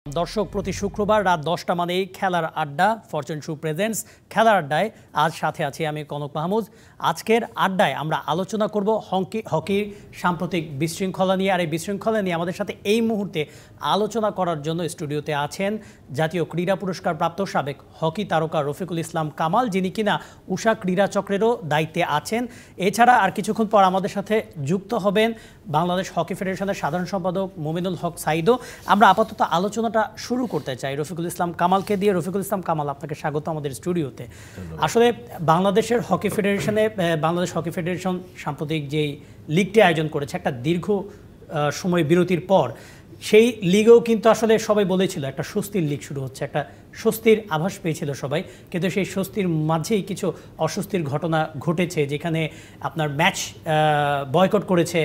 দর্শক প্রতি শুক্রবার রাত 10টা মানেই খেলার আড্ডা ফরচুন শু প্রেজেন্টস খেলার আড্ডায় আজ সাথে আছি আমি কনক মাহমুদ। আজকের আড্ডায় আমরা আলোচনা করব হকির সাম্প্রতিক বিশৃঙ্খলা নিয়ে। আর এই বিশৃঙ্খলা নিয়ে আমাদের সাথে এই মুহূর্তে আলোচনা করার জন্য স্টুডিওতে আছেন জাতীয় ক্রীড়া পুরস্কার প্রাপ্ত সাবেক হকি তারকা রফিকুল ইসলাম কামাল, যিনি কিনা উষা ক্রীড়া চক্রেরও দায়িত্বে আছেন। এছাড়া আর কিছুক্ষণ পর আমাদের সাথে যুক্ত হবেন বাংলাদেশ হকি ফেডারেশনের সাধারণ সম্পাদক মোমিনুল হক সাইদও। আমরা আপাতত আলোচনাটা শুরু করতে চাই রফিকুল ইসলাম কামালকে দিয়ে। রফিকুল ইসলাম কামাল, আপনাকে স্বাগত আমাদের স্টুডিওতে। আসলে বাংলাদেশের হকি ফেডারেশনে বাংলাদেশ হকি ফেডারেশন সাম্প্রতিক যেই লিগটি আয়োজন করেছে একটা দীর্ঘ সময় বিরতির পর, সেই লিগেও কিন্তু আসলে সবাই বলেছিল একটা স্বস্তির লিগ শুরু হচ্ছে, একটা স্বস্তির আভাস পেয়েছিল সবাই। কিন্তু সেই স্বস্তির মাঝেই কিছু অস্বস্তির ঘটনা ঘটেছে, যেখানে আপনার ম্যাচ বয়কট করেছে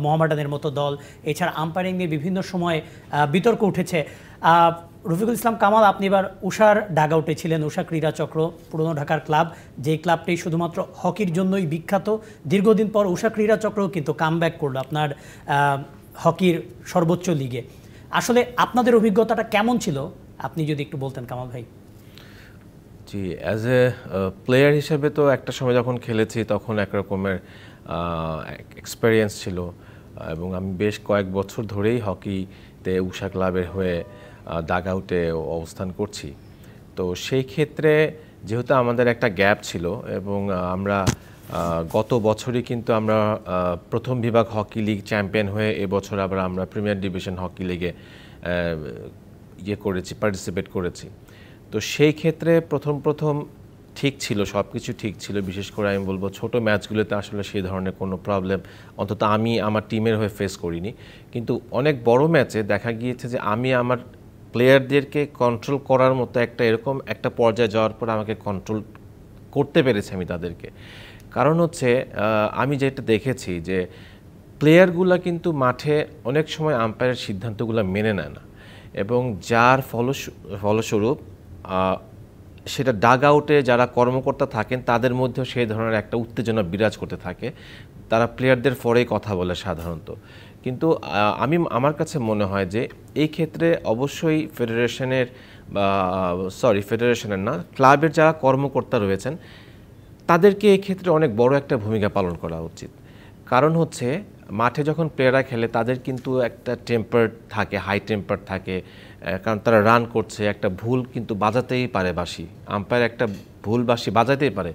মোহামেডানের মতো দল। এছাড়া আম্পায়ারিং নিয়ে বিভিন্ন সময় বিতর্ক উঠেছে। রফিকুল ইসলাম কামাল, আপনি এবার উষার ডাগ আউটে ছিলেন, উষা ক্রীড়া চক্র পুরনো ঢাকার ক্লাব, যেই ক্লাবটি শুধুমাত্র হকির জন্যই বিখ্যাত। দীর্ঘদিন পর উষা ক্রীড়া চক্রও কিন্তু কামব্যাক করলো আপনার হকির সর্বোচ্চ লিগে। আসলে আপনাদের অভিজ্ঞতাটা কেমন ছিল আপনি যদি একটু বলতেন কামাল ভাই। জি, অ্যাজ এ প্লেয়ার হিসেবে তো একটা সময় যখন খেলেছি তখন একরকমের এক্সপেরিয়েন্স ছিল, এবং আমি বেশ কয়েক বছর ধরেই হকিতে উষা ক্লাবের হয়ে ডাগ আউটে অবস্থান করছি। তো সেই ক্ষেত্রে যেহেতু আমাদের একটা গ্যাপ ছিল, এবং আমরা গত বছরই কিন্তু আমরা প্রথম বিভাগ হকি লিগ চ্যাম্পিয়ন হয়ে এবছর আবার আমরা প্রিমিয়ার ডিভিশন হকি লিগে পার্টিসিপেট করেছি। তো সেই ক্ষেত্রে প্রথম ঠিক ছিল, সব কিছু ঠিক ছিল। বিশেষ করে আমি বলবো ছোট ম্যাচগুলোতে আসলে সেই ধরনের কোনো প্রবলেম অন্তত আমি আমার টিমের হয়ে ফেস করিনি। কিন্তু অনেক বড় ম্যাচে দেখা গিয়েছে যে আমি আমার প্লেয়ারদেরকে কন্ট্রোল করার মতো এরকম একটা পর্যায়ে যাওয়ার পর আমাকে কন্ট্রোল করতে পেরেছি আমি তাদেরকে। কারণ হচ্ছে আমি যেটা দেখেছি যে প্লেয়ারগুলো কিন্তু মাঠে অনেক সময় আম্পায়ারের সিদ্ধান্তগুলো মেনে নেয় না, এবং যার ফলস্বরূপ সেটা ডাগ আউটে যারা কর্মকর্তা থাকেন তাদের মধ্যেও সেই ধরনের একটা উত্তেজনা বিরাজ করতে থাকে। তারা প্লেয়ারদের পরেই কথা বলে সাধারণত। কিন্তু আমার কাছে মনে হয় যে এই ক্ষেত্রে অবশ্যই ফেডারেশনের না, ক্লাবের যারা কর্মকর্তা রয়েছেন তাদেরকে এই ক্ষেত্রে অনেক বড় একটা ভূমিকা পালন করা উচিত। কারণ হচ্ছে মাঠে যখন প্লেয়াররা খেলে তাদের কিন্তু একটা টেম্পার থাকে, হাই টেম্পার থাকে, কারণ তারা রান করছে। একটা ভুল কিন্তু বাজাতেই পারে বাঁশি, আম্পায়ার একটা ভুল বাঁশি বাজাতেই পারে।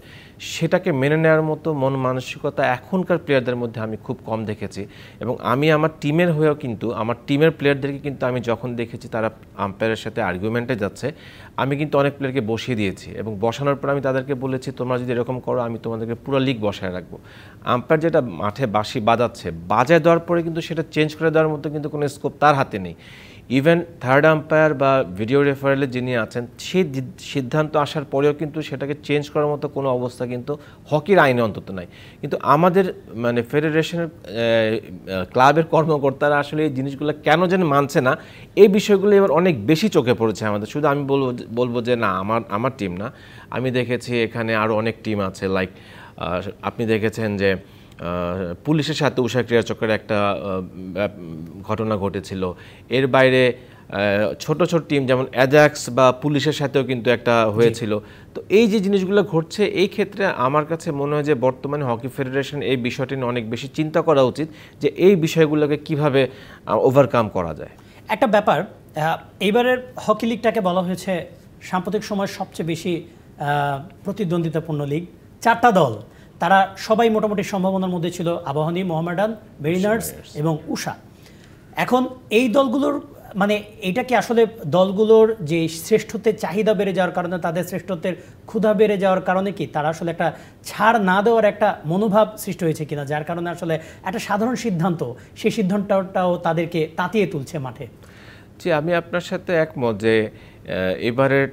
সেটাকে মেনে নেওয়ার মতো মন মানসিকতা এখনকার প্লেয়ারদের মধ্যে আমি খুব কম দেখেছি। এবং আমি আমার টিমের হয়েও কিন্তু আমার টিমের প্লেয়ারদেরকে কিন্তু আমি যখন দেখেছি তারা আম্পায়ারের সাথে আর্গুমেন্টে যাচ্ছে, আমি কিন্তু অনেক প্লেয়ারকে বসিয়ে দিয়েছি, এবং বসানোর পর আমি তাদেরকে বলেছি তোমরা যদি এরকম করো আমি তোমাদেরকে পুরো লিগ বসায় রাখবো। আম্পায়ার যেটা মাঠে বাঁশি বাজায় দেওয়ার পরে কিন্তু সেটা চেঞ্জ করে দেওয়ার মতো কিন্তু কোনো স্কোপ তার হাতে নেই। ইভেন থার্ড আম্পায়ার বা ভিডিও রেফারেলে যিনি আছেন সেই সিদ্ধান্ত আসার পরেও কিন্তু সেটাকে চেঞ্জ করার মতো কোনো অবস্থা কিন্তু হকির আইনে অন্তত নাই। কিন্তু আমাদের ফেডারেশনের ক্লাবের কর্মকর্তারা আসলে এই জিনিসগুলো কেন যেন মানছে না, এই বিষয়গুলো এবার অনেক বেশি চোখে পড়েছে আমাদের। শুধু আমি বলবো যে না, আমার টিম না, আমি দেখেছি এখানে আরও অনেক টিম আছে। লাইক আপনি দেখেছেন যে পুলিশের সাথে উষা ক্রীড়া চক্রের একটা ঘটনা ঘটেছিল। এর বাইরে ছোট টিম যেমন অ্যাজাক্স বা পুলিশের সাথেও কিন্তু একটা হয়েছিল। তো এই যে জিনিসগুলো ঘটছে, এই ক্ষেত্রে আমার কাছে মনে হয় যে বর্তমানে হকি ফেডারেশন এই বিষয়টি নিয়ে অনেক বেশি চিন্তা করা উচিত যে এই বিষয়গুলোকে কিভাবে ওভারকাম করা যায়। একটা ব্যাপার, এইবারের হকি লিগটাকে বলা হয়েছে সাম্প্রতিক সময়ের সবচেয়ে বেশি প্রতিদ্বন্দ্বিতাপূর্ণ লিগ। 4টা দল, তারা সবাই মোটামুটি সম্ভাবনার মধ্যে ছিল, আবাহনী, মোহামেডান, মেরিনার্স এবং উষা। এখন এই দলগুলোর এটা কি আসলে দলগুলোর যে শ্রেষ্ঠত্বের চাহিদা বেড়ে যাওয়ার কারণে, তাদের শ্রেষ্ঠত্বের ক্ষুধা বেড়ে যাওয়ার কারণে কি তারা আসলে একটা ছাড় না দেওয়ার একটা মনোভাব সৃষ্টি হয়েছে কিনা, যার কারণে আসলে একটা সাধারণ সিদ্ধান্ত, সেই সিদ্ধান্তটাও তাদেরকে তাতিয়ে তুলছে মাঠে? জি, আমি আপনার সাথে একমত যে এবারের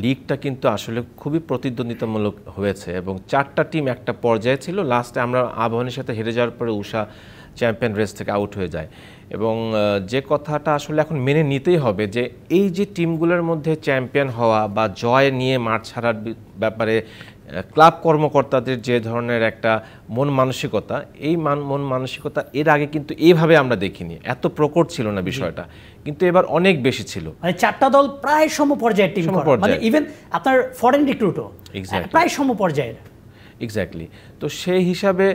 লিগটা কিন্তু আসলে খুবই প্রতিদ্বন্দ্বিতামূলক হয়েছে, এবং 4টা টিম একটা পর্যায়ে ছিল। লাস্টে আমরা আবাহনীর সাথে হেরে যাওয়ার পরে উষা চ্যাম্পিয়ন রেস থেকে আউট হয়ে যায়। এবং যে কথাটা আসলে এখন মেনে নিতেই হবে যে এই যে টিমগুলোর মধ্যে চ্যাম্পিয়ন হওয়া বা জয় নিয়ে মাঠ ছাড়ার ব্যাপারে ক্লাব কর্মকর্তাদের যে ধরনের একটা মন মানসিকতা, এই মন মানসিকতা এর আগে কিন্তু এইভাবে আমরা দেখিনি, এত প্রকট ছিল না বিষয়টা, কিন্তু এবার অনেক বেশি ছিল। মানে 4টা দল প্রায় সমপর্যায়ের টিম, মানে ইভেন আপনার ফরেন রিক্রুটও প্রায় সমপর্যায়ের। এক্স্যাক্টলি। তো সেই হিসাবে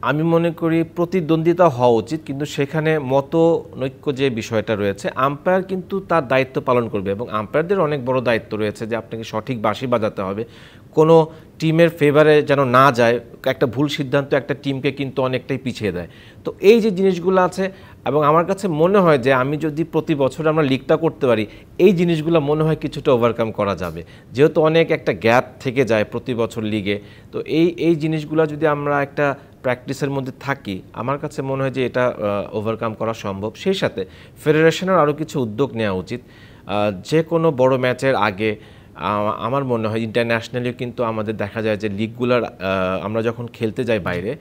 আমি মনে করি প্রতিদ্বন্দ্বিতা হওয়া উচিত, কিন্তু সেখানে মতনৈক্য যে বিষয়টা রয়েছে, আম্পায়ার কিন্তু তার দায়িত্ব পালন করবে এবং আম্পায়ারদের অনেক বড় দায়িত্ব রয়েছে যে আপনাকে সঠিক বাঁশি বাজাতে হবে, কোনো টিমের ফেভারে যেন না যায়। একটা ভুল সিদ্ধান্ত একটা টিমকে কিন্তু অনেকটাই পিছিয়ে দেয়। তো এই যে জিনিসগুলো আছে, এবং আমার কাছে মনে হয় যে আমি যদি প্রতি বছর আমরা লিগটা করতে পারি, এই জিনিসগুলো মনে হয় কিছুটা ওভারকাম করা যাবে, যেহেতু অনেক একটা গ্যাপ থেকে যায় প্রতি বছর লিগে। তো এই জিনিসগুলো যদি আমরা একটা প্র্যাকটিসের মধ্যে থাকি, আমার কাছে মনে হয় যে এটা ওভারকাম করা সম্ভব। সেই সাথে ফেডারেশনের আরও কিছু উদ্যোগ নেওয়া উচিত। যে কোনো বড় ম্যাচের আগে আমার মনে হয় ইন্টারন্যাশনালিও কিন্তু আমাদের দেখা যায় যে লিগগুলোর আমরা যখন খেলতে যাই বাইরে,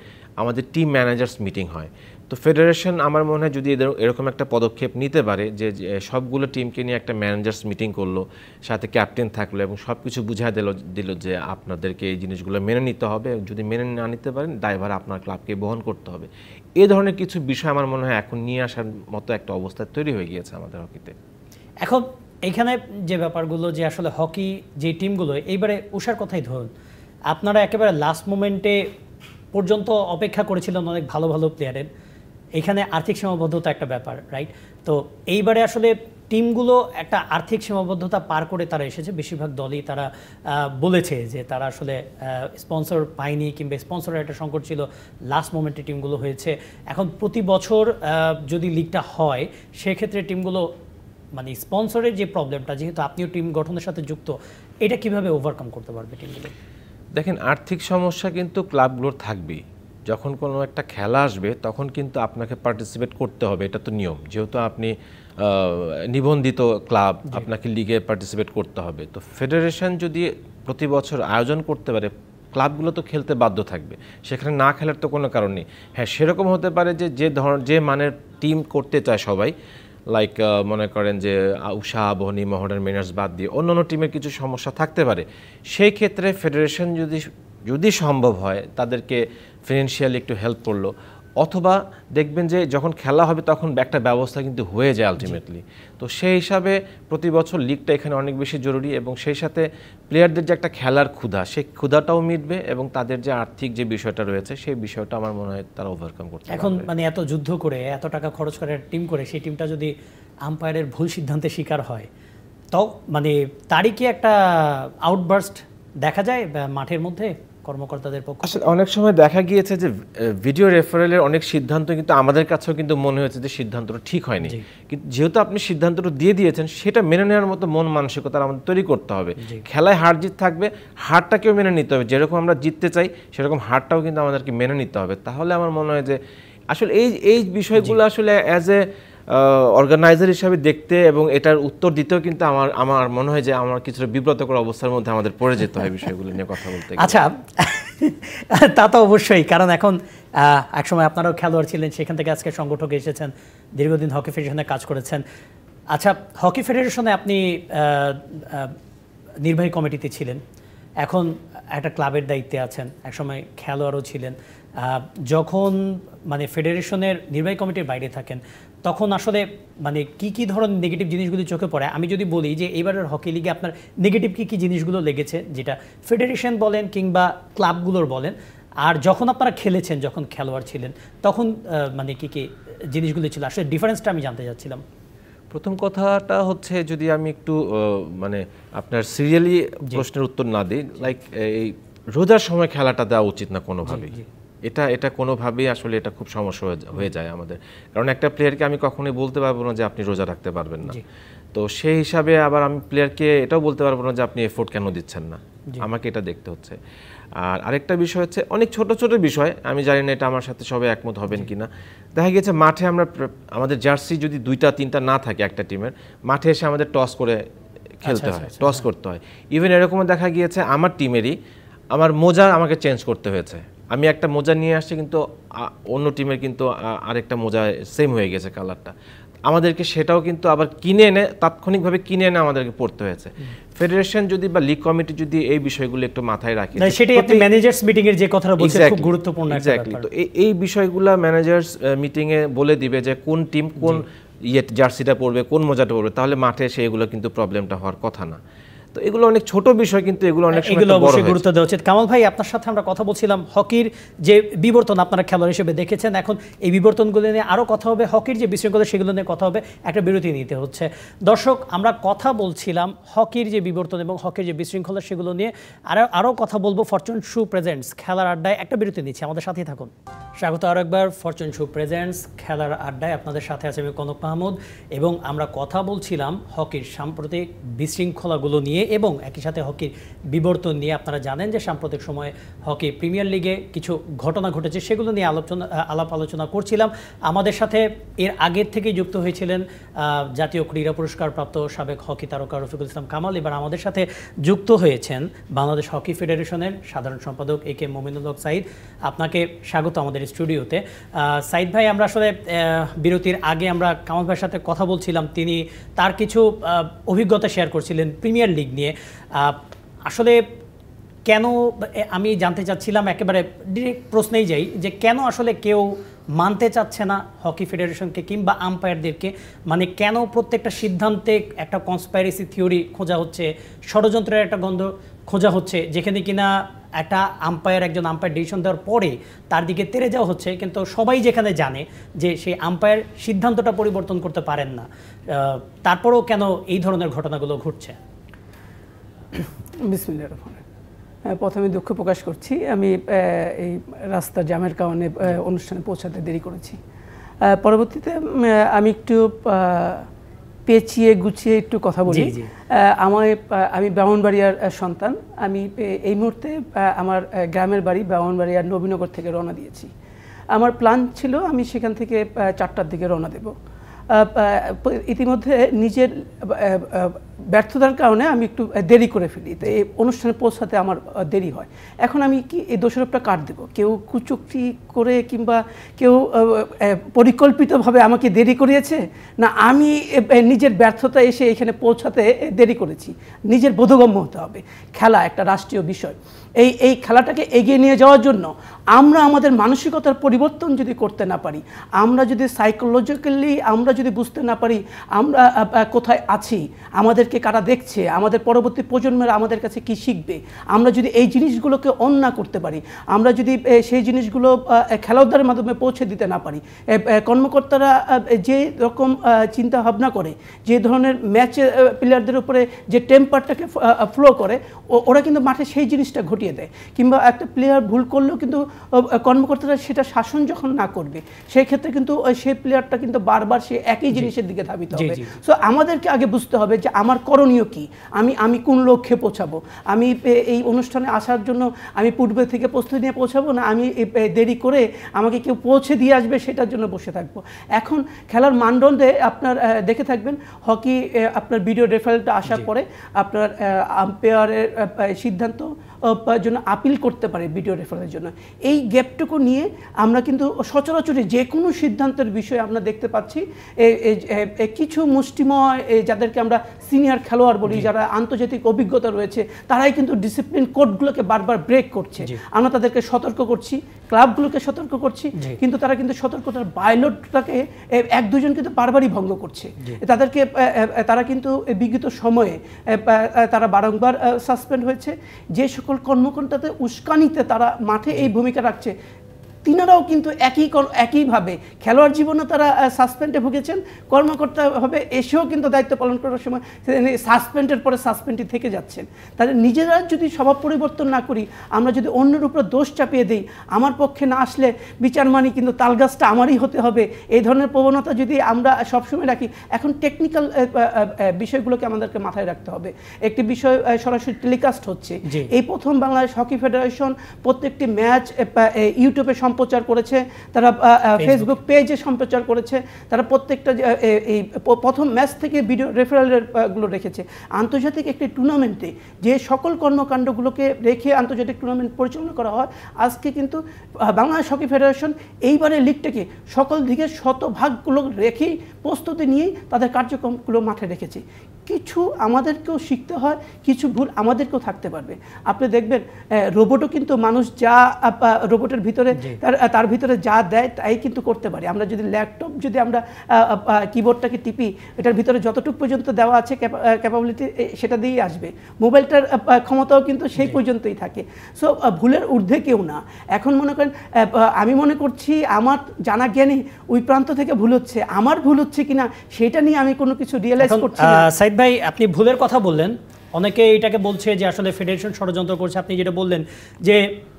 আমাদের টিম ম্যানেজার্স মিটিং হয়। তো ফেডারেশন আমার মনে হয় যদি এরকম একটা পদক্ষেপ নিতে পারে যে সবগুলো টিমকে নিয়ে একটা ম্যানেজার্স মিটিং করলো, সাথে ক্যাপ্টেন থাকলো এবং সব কিছু বুঝিয়ে দিল যে আপনাদেরকে এই জিনিসগুলো মেনে নিতে হবে, যদি মেনে না নিতে পারেন দায়ভার আপনার ক্লাবকে বহন করতে হবে। এই ধরনের কিছু বিষয় আমার মনে হয় এখন নিয়ে আসার মতো একটা অবস্থা তৈরি হয়ে গিয়েছে আমাদের হকিতে। এখন এইখানে যে ব্যাপারগুলো যে আসলে হকি যে টিমগুলো এইবারে উষার কথাই ধরুন, আপনারা একেবারে লাস্ট মোমেন্টে পর্যন্ত অপেক্ষা করেছিলেন অনেক ভালো ভালো প্লেয়ারের, এখানে আর্থিক সীমাবদ্ধতা একটা ব্যাপার, রাইট? তো এইবারে আসলে টিমগুলো একটা আর্থিক সীমাবদ্ধতা পার করে তারা এসেছে। বেশিরভাগ দলই তারা বলেছে যে তারা আসলে স্পন্সর পায়নি কিংবা স্পন্সরের একটা সংকট ছিল, লাস্ট মোমেন্টে টিমগুলো হয়েছে। এখন প্রতি বছর যদি লিগটা হয় সেক্ষেত্রে টিমগুলো মানে স্পন্সরের যে প্রবলেমটা, যেহেতু আপনিও টিম গঠনের সাথে যুক্ত, এটা কিভাবে ওভারকাম করতে পারবে টিমগুলো? দেখেন, আর্থিক সমস্যা কিন্তু ক্লাবগুলোর থাকবেই। যখন কোনো একটা খেলা আসবে তখন কিন্তু আপনাকে পার্টিসিপেট করতে হবে, এটা তো নিয়ম। যেহেতু আপনি নিবন্ধিত ক্লাব, আপনাকে লিগে পার্টিসিপেট করতে হবে। তো ফেডারেশন যদি প্রতি বছর আয়োজন করতে পারে, ক্লাবগুলো তো খেলতে বাধ্য থাকবে, সেখানে না খেলার তো কোনো কারণ নেই। হ্যাঁ, সেরকম হতে পারে যে মানের টিম করতে চায় সবাই, লাইক মনে করেন যে উষা, বহনী, মোহনার, মেনার্স বাদ দিয়ে অন্যান্য টিমের কিছু সমস্যা থাকতে পারে। সেই ক্ষেত্রে ফেডারেশন যদি সম্ভব হয় তাদেরকে ফিনান্সিয়ালি একটু হেল্প করলো, অথবা দেখবেন যে যখন খেলা হবে তখন একটা ব্যবস্থা কিন্তু হয়ে যায় আলটিমেটলি। তো সেই হিসাবে প্রতি বছর লিগটা এখানে অনেক বেশি জরুরি, এবং সেই সাথে প্লেয়ারদের যে একটা খেলার ক্ষুধা, সেই ক্ষুধাটাও মিটবে, এবং তাদের যে আর্থিক যে বিষয়টা রয়েছে সেই বিষয়টা আমার মনে হয় তারা ওভারকাম করতে পারবে। এখন মানে এত যুদ্ধ করে এত টাকা খরচ করে টিম করে সেই টিমটা যদি আম্পায়ারের ভুল সিদ্ধান্তের শিকার হয়, তো মানে তারই কি একটা আউটবার্স্ট দেখা যায় মাঠের মধ্যে কর্মকর্তাদের পক্ষে? আসলে অনেক সময় দেখা গিয়েছে যে ভিডিও রেফারেলের অনেক সিদ্ধান্ত কিন্তু আমাদের কাছেও কিন্তু মনে হয়েছে যে সিদ্ধান্তটা ঠিক হয়নি, কিন্তু যেহেতু আপনি সিদ্ধান্তটা দিয়ে দিয়েছেন সেটা মেনে নেওয়ার মতো মন মানসিকতা আমাদের তৈরি করতে হবে। খেলায় হার জিত থাকবে, হারটাকেও মেনে নিতে হবে, যেরকম আমরা জিততে চাই সেরকম হারটাও কিন্তু আমাদেরকে মেনে নিতে হবে। তাহলে আমার মনে হয় যে আসলে এই বিষয়গুলো আসলে অ্যাজ এ অর্গানাইজার হিসাবে দেখতে এবং এটার উত্তর দিতেও কিন্তু আমার মনে হয় যে আমার কিছুটা বিব্রতকর অবস্থার মধ্যে আমাদের পড়ে যেতে হয় বিষয়গুলো নিয়ে কথা বলতে। আচ্ছা, তা তো অবশ্যই, কারণ এখন একসময় আপনারাও খেলোয়াড় ছিলেন, সেখান থেকে আজকে সংগঠক এসেছেন, দীর্ঘদিন হকি ফেডারেশনে কাজ করেছেন। আচ্ছা, হকি ফেডারেশনে আপনি নির্বাহী কমিটিতে ছিলেন, এখন একটা ক্লাবের দায়িত্বে আছেন, একসময় খেলোয়াড়ও ছিলেন। যখন মানে ফেডারেশনের নির্বাহী কমিটির বাইরে থাকেন তখন আসলে মানে কি ধরনের নেগেটিভ জিনিসগুলি চোখে পড়ে? আমি যদি বলি যে এবারের হকি লিগে আপনার নেগেটিভ কি জিনিসগুলো লেগেছে, যেটা ফেডারেশন বলেন কিংবা ক্লাবগুলোর বলেন, আর যখন আপনারা খেলেছেন, যখন খেলোয়াড় ছিলেন তখন মানে কি জিনিসগুলো ছিল, আসলে ডিফারেন্সটা আমি জানতে চাচ্ছিলাম। প্রথম কথাটা হচ্ছে, যদি আমি একটু মানে আপনার সিরিয়ালি প্রশ্নের উত্তর না দিই, লাইক এই রোজার সময় খেলাটা দেওয়া উচিত না কোনোভাবেই। এটা কোনোভাবেই আসলে এটা খুব সমস্যা হয়ে যায় আমাদের, কারণ একটা প্লেয়ারকে আমি কখনোই বলতে পারবো না যে আপনি রোজা রাখতে পারবেন না। তো সেই হিসাবে আবার আমি প্লেয়ারকে এটাও বলতে পারবো না যে আপনি এফোর্ট কেন দিচ্ছেন না, আমাকে এটা দেখতে হচ্ছে। আর আরেকটা বিষয় হচ্ছে, অনেক ছোট ছোট বিষয়, আমি জানি না এটা আমার সাথে সবাই একমত হবেন কিনা। দেখা গেছে মাঠে আমাদের জার্সি যদি 2-3টা না থাকে একটা টিমের, মাঠে এসে আমাদের টস করে খেলতে হয়, টস করতে হয়। ইভেন এরকমও দেখা গিয়েছে আমার টিমেরই আমার মোজা আমাকে চেঞ্জ করতে হয়েছে। আমি একটা মোজা নিয়ে আসছি কিন্তু অন্য টিমের কিন্তু আরেকটা মোজা সেম হয়ে গেছে কালারটা। আমাদেরকে সেটাও কিন্তু আবার কিনে এনে তাৎক্ষণিকভাবে কিনে এনে আমাদেরকে পড়তে হয়েছে। ফেডারেশন যদি বা লিগ কমিটি যদি এই বিষয়গুলো একটু মাথায় রাখে, সেটাই আপনি ম্যানেজার্স মিটিং এর যে কথাটা বলছেন খুব গুরুত্বপূর্ণ একটা ব্যাপার। তো এই বিষয়গুলো ম্যানেজার্স মিটিং এ বলে দিবে যে কোন টিম কোন জার্সিটা পরবে, কোন মোজাটা পরবে, তাহলে মাঠে সেগুলো কিন্তু প্রবলেমটা হওয়ার কথা না। তো এগুলো অনেক ছোট বিষয়, কিন্তু এগুলো অনেক সময় বড় অবশ্যই গুরুত্ব দেওয়া উচিত। কামাল ভাই, আপনার সাথে আমরা কথা বলছিলাম হকির যে বিবর্তন আপনারা খেলোয়াড় হিসেবে দেখেছেন, এখন এই বিবর্তনগুলো নিয়ে আরও কথা হবে, হকির যে বিশৃঙ্খলা সেগুলো নিয়ে কথা হবে, একটা বিরতি নিতে হচ্ছে। দর্শক, আমরা কথা বলছিলাম হকির যে বিবর্তন এবং হকির যে বিশৃঙ্খলা সেগুলো নিয়ে, আরও কথা বলবো ফরচুন শু প্রেজেন্টস খেলার আড্ডায়। একটা বিরতি নিচ্ছি, আমাদের সাথেই থাকুন। স্বাগত আরও একবার ফরচুন শু প্রেজেন্টস খেলার আড্ডায়, আপনাদের সাথে আছে আমি কনক মাহমুদ, এবং আমরা কথা বলছিলাম হকির সাম্প্রতিক বিশৃঙ্খলাগুলো নিয়ে এবং একই সাথে হকির বিবর্তন নিয়ে। আপনারা জানেন যে সাম্প্রতিক সময়ে হকি প্রিমিয়ার লিগে কিছু ঘটনা ঘটেছে, সেগুলো নিয়ে আলাপ আলোচনা করছিলাম। আমাদের সাথে এর আগের থেকেই যুক্ত হয়েছিলেন জাতীয় ক্রীড়া পুরস্কার প্রাপ্ত সাবেক হকি তারকা রফিকুল ইসলাম কামাল। এবার আমাদের সাথে যুক্ত হয়েছেন বাংলাদেশ হকি ফেডারেশনের সাধারণ সম্পাদক এ কে মমিনুল হক সাঈদ। আপনাকে স্বাগত আমাদের স্টুডিওতে। সাঈদ ভাই, আমরা আসলে বিরতির আগে আমরা কামাল ভাইয়ের সাথে কথা বলছিলাম, তিনি তার কিছু অভিজ্ঞতা শেয়ার করছিলেন প্রিমিয়ার লিগ নিয়ে। আসলে কেন, আমি জানতে চাচ্ছিলাম, একেবারে ডিরেক্ট প্রশ্নেই যাই, যে কেন আসলে কেউ মানতে চাচ্ছে না হকি ফেডারেশনকে কিংবা আম্পায়ারদেরকে? মানে কেন প্রত্যেকটা সিদ্ধান্তে একটা কনস্পাইরেসি থিওরি খোঁজা হচ্ছে, ষড়যন্ত্রের একটা গন্ধ খোঁজা হচ্ছে, যেখানে কিনা একটা একজন আম্পায়ার ডিসিশন দেওয়ার পরে তার দিকে তেড়ে যাওয়া হচ্ছে, কিন্তু সবাই যেখানে জানে যে সেই আম্পায়ার সিদ্ধান্তটা পরিবর্তন করতে পারেন না, তারপরেও কেন এই ধরনের ঘটনাগুলো ঘটছে? বিসমিল্লাহির রহমানির রহিম। প্রথমে দুঃখ প্রকাশ করছি, আমি এই রাস্তার জ্যামের কারণে অনুষ্ঠানে পৌঁছাতে দেরি করেছি। পরবর্তীতে আমি একটু পেঁচিয়ে গুছিয়ে একটু কথা বলি। আমি ব্রাহ্মণবাড়িয়ার সন্তান। আমি এই মুহূর্তে আমার গ্রামের বাড়ি ব্রাহ্মণবাড়িয়ার নবীনগর থেকে রওনা দিয়েছি। আমার প্ল্যান ছিল আমি সেখান থেকে 4টার দিকে রওনা দেব। ইতিমধ্যে নিজের ব্যর্থতার কারণে আমি একটু দেরি করে ফেলি, তো এই অনুষ্ঠানে পৌঁছাতে আমার দেরি হয়। এখন আমি কি এই দোষারোপটা কাট দেব? কেউ কুচুক্তি করে কিংবা কেউ পরিকল্পিতভাবে আমাকে দেরি করিয়েছে, না আমি নিজের ব্যর্থতা এসে এখানে পৌঁছাতে দেরি করেছি? নিজের বোধগম্য হতে হবে। খেলা একটা রাষ্ট্রীয় বিষয়। এই খেলাটাকে এগিয়ে নিয়ে যাওয়ার জন্য আমরা আমাদের মানসিকতার পরিবর্তন যদি করতে না পারি, আমরা যদি সাইকোলজিক্যালি আমরা যদি বুঝতে না পারি আমরা কোথায় আছি, আমাদেরকে কারা দেখছে, আমাদের পরবর্তী প্রজন্মের আমাদের কাছে কি শিখবে, আমরা যদি এই জিনিসগুলোকে অন না করতে পারি, আমরা যদি সেই জিনিসগুলো খেলোয়াড়দের মাধ্যমে পৌঁছে দিতে না পারি, কর্মকর্তারা যে রকম চিন্তা ভাবনা করে, যে ধরনের ম্যাচে প্লেয়ারদের উপরে যে টেম্পারটাকে ফ্লো করে, ওরা কিন্তু মাঠে সেই জিনিসটা ঘটিয়ে দেয়। কিংবা একটা প্লেয়ার ভুল করলেও কিন্তু কর্মকর্তারা সেটা শাসন যখন না করবে, সেই ক্ষেত্রে কিন্তু সেই প্লেয়ারটা কিন্তু বারবার সে একই জিনিসের দিকে ধাবিত হবে। সো আমাদেরকে আগে বুঝতে হবে যে আমার করণীয় কি, আমি কোন লক্ষ্যে পৌঁছাবো। আমি এই অনুষ্ঠানে আসার জন্য আমি পূর্বে থেকে প্রস্তুতি নিয়ে পৌঁছাবো, না আমি দেরি করে আমাকে কেউ পৌঁছে দিয়ে আসবে সেটার জন্য বসে থাকবো। এখন খেলার মানদণ্ডে আপনার দেখে থাকবেন, হকি আপনার ভিডিও রেফারেলটা আসার পরে আপনার আম্পায়ারের সিদ্ধান্ত জন্য আপিল করতে পারে ভিডিও রেফারেলের জন্য। এই গ্যাপটুকু নিয়ে আমরা কিন্তু সচরাচর যে কোনো সিদ্ধান্তের বিষয়ে আমরা দেখতে পাচ্ছি কিছু মুষ্টিময় যাদেরকে আমরা সিনিয়র খেলোয়াড় বলি, যারা আন্তর্জাতিক অভিজ্ঞতা রয়েছে, তারাই কিন্তু ডিসিপ্লিন কোডগুলোকে বারবার ব্রেক করছে। আমরা তাদেরকে সতর্ক করছি, ক্লাবগুলোকে সতর্ক করছি, কিন্তু তারা কিন্তু সতর্কতার বায়োলটটাকে এক দুজন কিন্তু বারবারই ভঙ্গ করছে। তারা কিন্তু বিগত সময়ে তারা বারংবার সাসপেন্ড হয়েছে। যে সকল কর্মকর্তাতে উস্কানিতে তারা মাঠে এই ভূমিকা রাখছে, তিনারাও কিন্তু একইভাবে খেলোয়াড় জীবনে তারা সাসপেন্ডে ভুগেছেন, কর্মকর্তাভাবে এসেও কিন্তু দায়িত্ব পালন করার সময় সাসপেন্ডের পরে সাসপেন্ডই থেকে যাচ্ছেন। তাহলে নিজেরা যদি স্বভাব পরিবর্তন না করি, আমরা যদি অন্যের উপর দোষ চাপিয়ে দিই, আমার পক্ষে না আসলে বিচার মানি কিন্তু তালগাছটা আমারই হতে হবে, এই ধরনের প্রবণতা যদি আমরা সবসময় রাখি, এখন টেকনিক্যাল বিষয়গুলোকে আমাদেরকে মাথায় রাখতে হবে। একটি বিষয় সরাসরি টেলিকাস্ট হচ্ছে, এই প্রথম বাংলাদেশ হকি ফেডারেশন প্রত্যেকটি ম্যাচ ইউটিউবে সম্প্রচার করেছে, তারা ফেসবুক পেজে সম্প্রচার করেছে, তারা প্রত্যেকটা এই প্রথম ম্যাচ থেকে ভিডিও রেফারেলগুলো রেখেছে। আন্তর্জাতিক একটি টুর্নামেন্টে যে সকল কর্মকাণ্ডগুলোকে রেখে আন্তর্জাতিক টুর্নামেন্ট পরিচালনা করা হয়, আজকে কিন্তু বাংলাদেশ হকি ফেডারেশন এইবারের লিগটাকে সকল দিকে শতভাগগুলো রেখেই প্রস্তুতি নিয়েই তাদের কার্যক্রমগুলো মাঠে রেখেছে। কিছু আমাদেরকেও শিখতে হয়, কিছু ভুল আমাদেরকেও থাকতে পারবে। আপনি দেখবেন রোবটও কিন্তু মানুষ যা রোবটের ভিতরে তার ভিতরে যা দেয় তাই কিন্তু করতে পারে। আমরা যদি ল্যাপটপ যদি আমরা কিবোর্ডটাকে টিপি, এটার ভিতরে যতটুকু পর্যন্ত দেওয়া আছে ক্যাপাবিলিটি সেটা দিয়েই আসবে। মোবাইলটার ক্ষমতাও কিন্তু সেই পর্যন্তই থাকে। সো ভুলের ঊর্ধ্বে কেউ না। এখন মনে করেন আমি মনে করছি আমার জানা জ্ঞানে ওই প্রান্ত থেকে ভুল হচ্ছে, আমার ভুল হচ্ছে কিনা সেটা নিয়ে আমি কোনো কিছু রিয়েলাইজ করছি না। সাইদ ভাই, আপনি ভুলের কথা বললেন, অনেকে এটাকে বলছে যে আসলে ফেডারেশন ষড়যন্ত্র করছে। আপনি যেটা বললেন যে